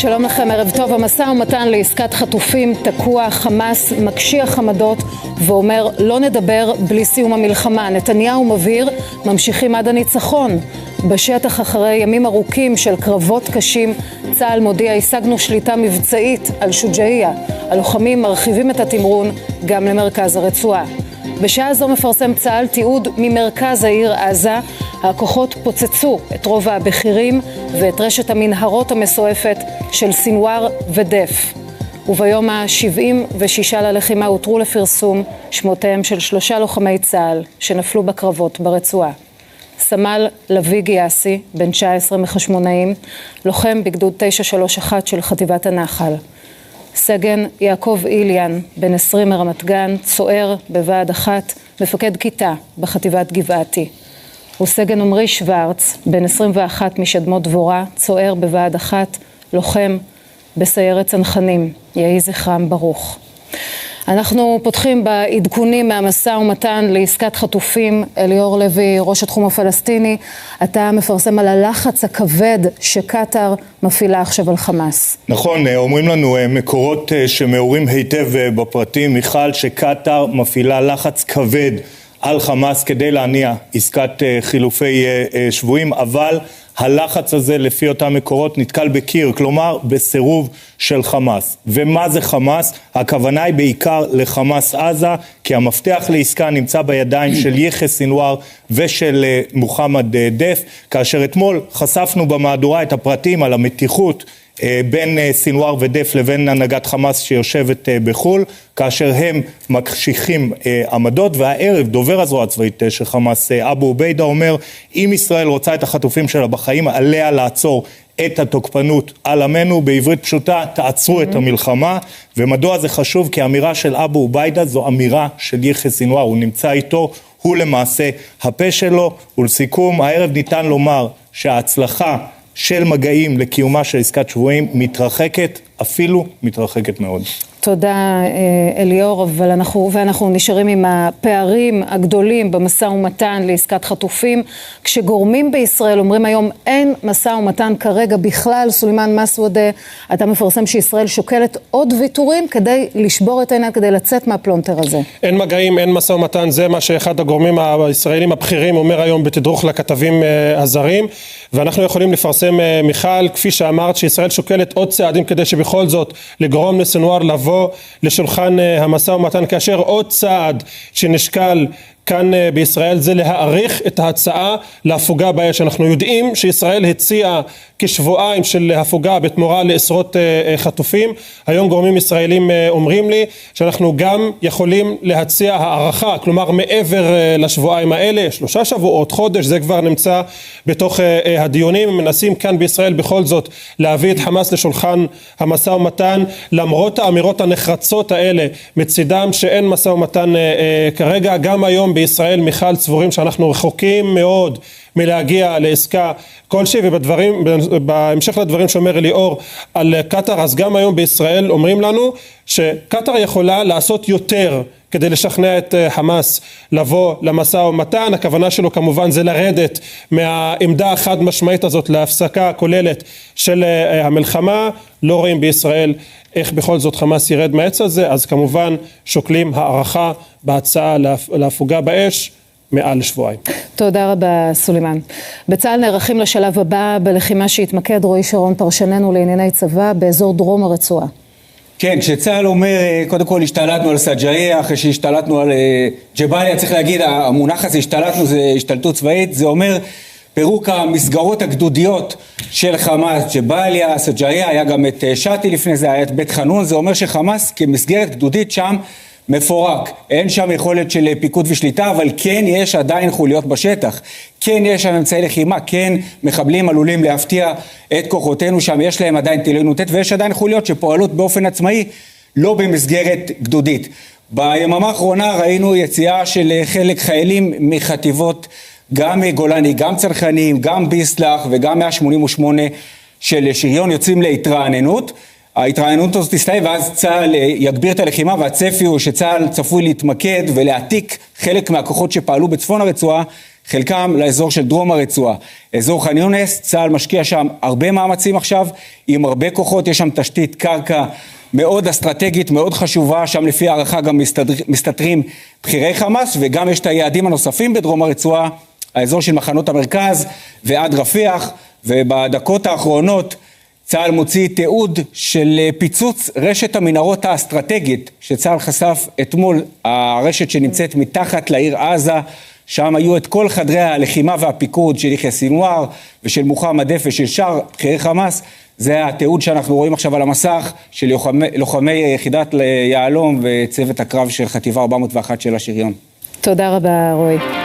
שלום לכם, ערב טוב. המשא ומתן לעסקת חטופים תקוע, חמאס מקשיח עמדות ואומר לא נדבר בלי סיום המלחמה. נתניהו מבהיר, ממשיכים עד הניצחון. בשטח אחרי ימים ארוכים של קרבות קשים, צה"ל מודיע, השגנו שליטה מבצעית על שוג'איה. הלוחמים מרחיבים את התמרון גם למרכז הרצועה. בשעה זו מפרסם צה"ל תיעוד ממרכז העיר עזה. הכוחות פוצצו את רוב הבכירים ואת רשת המנהרות המסועפת של סינואר ודף. וביום ה-76 ללחימה הותרו לפרסום שמותיהם של 3 לוחמי צה"ל שנפלו בקרבות ברצועה. סמל לוי גיאסי, בן 19 מחשמונאים, לוחם בגדוד 931 של חטיבת הנחל. סגן יעקב איליאן, בן 20 מרמת גן, צוער בוועד 1, מפקד כיתה בחטיבת גבעתי. וסגן עמרי שוורץ, בן 21 משדמות דבורה, צוער בוועד 1, לוחם בסיירת צנחנים. יהי זכרם ברוך. אנחנו פותחים בעדכונים מהמשא ומתן לעסקת חטופים. אליאור לוי, ראש התחום הפלסטיני, אתה מפרסם על הלחץ הכבד שקטר מפעילה עכשיו על חמאס. נכון, אומרים לנו מקורות שמעורים היטב בפרטים, מיכל, שקטר מפעילה לחץ כבד על חמאס כדי להניע עסקת חילופי שבויים, אבל הלחץ הזה לפי אותם מקורות נתקל בקיר, כלומר בסירוב של חמאס. ומה זה חמאס? הכוונה היא בעיקר לחמאס עזה, כי המפתח לעסקה נמצא בידיים של יחיא סינואר ושל מוחמד דף, כאשר אתמול חשפנו במהדורה את הפרטים על המתיחות בין סינואר ודף לבין הנהגת חמאס שיושבת בחול, כאשר הם מקשיחים עמדות. והערב דובר הזרוע הצבאית של חמאס אבו עוביידה אומר, אם ישראל רוצה את החטופים שלה בחיים, עליה לעצור את התוקפנות על עמנו. בעברית פשוטה, תעצרו את המלחמה. ומדוע זה חשוב? כי האמירה של אבו עוביידה זו אמירה של יחיא סינואר, הוא נמצא איתו, הוא למעשה הפה שלו. ולסיכום, הערב ניתן לומר שההצלחה של מגעים לקיומה של עסקת שבויים מתרחקת, אפילו מתרחקת מאוד. תודה אליאור, אבל אנחנו נשארים עם הפערים הגדולים במשא ומתן לעסקת חטופים, כשגורמים בישראל אומרים היום אין משא ומתן כרגע בכלל. סולימאן מסוודה, אתה מפרסם שישראל שוקלת עוד ויתורים כדי לשבור את העניין, כדי לצאת מהפלונטר הזה. אין מגעים, אין משא ומתן, זה מה שאחד הגורמים הישראלים הבכירים אומר היום בתדרוך לכתבים הזרים, ואנחנו יכולים לפרסם, מיכל, כפי שאמרת, שישראל שוקלת עוד צעדים כדי שבכל זאת לגרום לסינואר לבוא לשולחן המשא ומתן, כאשר עוד צעד שנשקל כאן בישראל זה להאריך את ההצעה להפוגה באש. אנחנו יודעים שישראל הציעה כשבועיים של הפוגה בתמורה לעשרות חטופים. היום גורמים ישראלים אומרים לי שאנחנו גם יכולים להציע הערכה, כלומר מעבר לשבועיים האלה, 3 שבועות, חודש, זה כבר נמצא בתוך הדיונים. מנסים כאן בישראל בכל זאת להביא את חמאס לשולחן המשא ומתן, למרות האמירות הנחרצות האלה מצידם שאין משא ומתן כרגע. גם היום בישראל, מיכל, סבורים שאנחנו רחוקים מאוד מלהגיע לעסקה כלשהי. ובהמשך לדברים שאומר אליאור על קטר, אז גם היום בישראל אומרים לנו שקטר יכולה לעשות יותר כדי לשכנע את חמאס לבוא למשא ומתן. הכוונה שלו כמובן זה לרדת מהעמדה החד משמעית הזאת להפסקה כוללת של המלחמה. לא רואים בישראל איך בכל זאת חמאס ירד מהעץ הזה, אז כמובן שוקלים הערכה בהצעה להפוגה באש מעל שבועיים. תודה רבה סולימאן. בצה"ל נערכים לשלב הבא בלחימה שהתמקד רועי שרון, פרשננו לענייני צבא, באזור דרום הרצועה. כן, כשצה"ל אומר, קודם כל השתלטנו על סג'איה, אחרי שהשתלטנו על ג'באליה, צריך להגיד, המונח הזה השתלטנו זה השתלטות צבאית, זה אומר פירוק המסגרות הגדודיות של חמאס, ג'באליה, סג'איה, היה גם את שתי לפני זה, היה את בית חנון. זה אומר שחמאס כמסגרת גדודית שם מפורק, אין שם יכולת של פיקוד ושליטה, אבל כן יש עדיין חוליות בשטח, כן יש שם אמצעי לחימה, כן מחבלים עלולים להפתיע את כוחותינו שם, יש להם עדיין טילי נ"ט, ויש עדיין חוליות שפועלות באופן עצמאי, לא במסגרת גדודית. ביממה האחרונה ראינו יציאה של חלק חיילים מחטיבות, גם גולני, גם צנחנים, גם ביסלח וגם 188 של שריון, יוצאים להתרעננות. ההתרעננות הזאת תסתיים ואז צה"ל יגביר את הלחימה, והצפי הוא שצה"ל צפוי להתמקד ולהעתיק חלק מהכוחות שפעלו בצפון הרצועה חלקם לאזור של דרום הרצועה. אזור ח'אן יונס, צה"ל משקיע שם הרבה מאמצים עכשיו, עם הרבה כוחות, יש שם תשתית קרקע מאוד אסטרטגית, מאוד חשובה, שם לפי הערכה גם מסתתרים בחירי חמאס, וגם יש את היעדים הנוספים בדרום הרצועה, האזור של מחנות המרכז ועד רפיח, ובדקות האחרונות צה"ל מוציא תיעוד של פיצוץ רשת המנהרות האסטרטגית שצה"ל חשף אתמול, הרשת שנמצאת מתחת לעיר עזה, שם היו את כל חדרי הלחימה והפיקוד של יחיא סינואר ושל מוחמד דף ושל שאר בחירי חמאס. זה התיעוד שאנחנו רואים עכשיו על המסך של לוחמי יחידת יהלום וצוות הקרב של חטיבה 401 של השריון. תודה רבה רועי.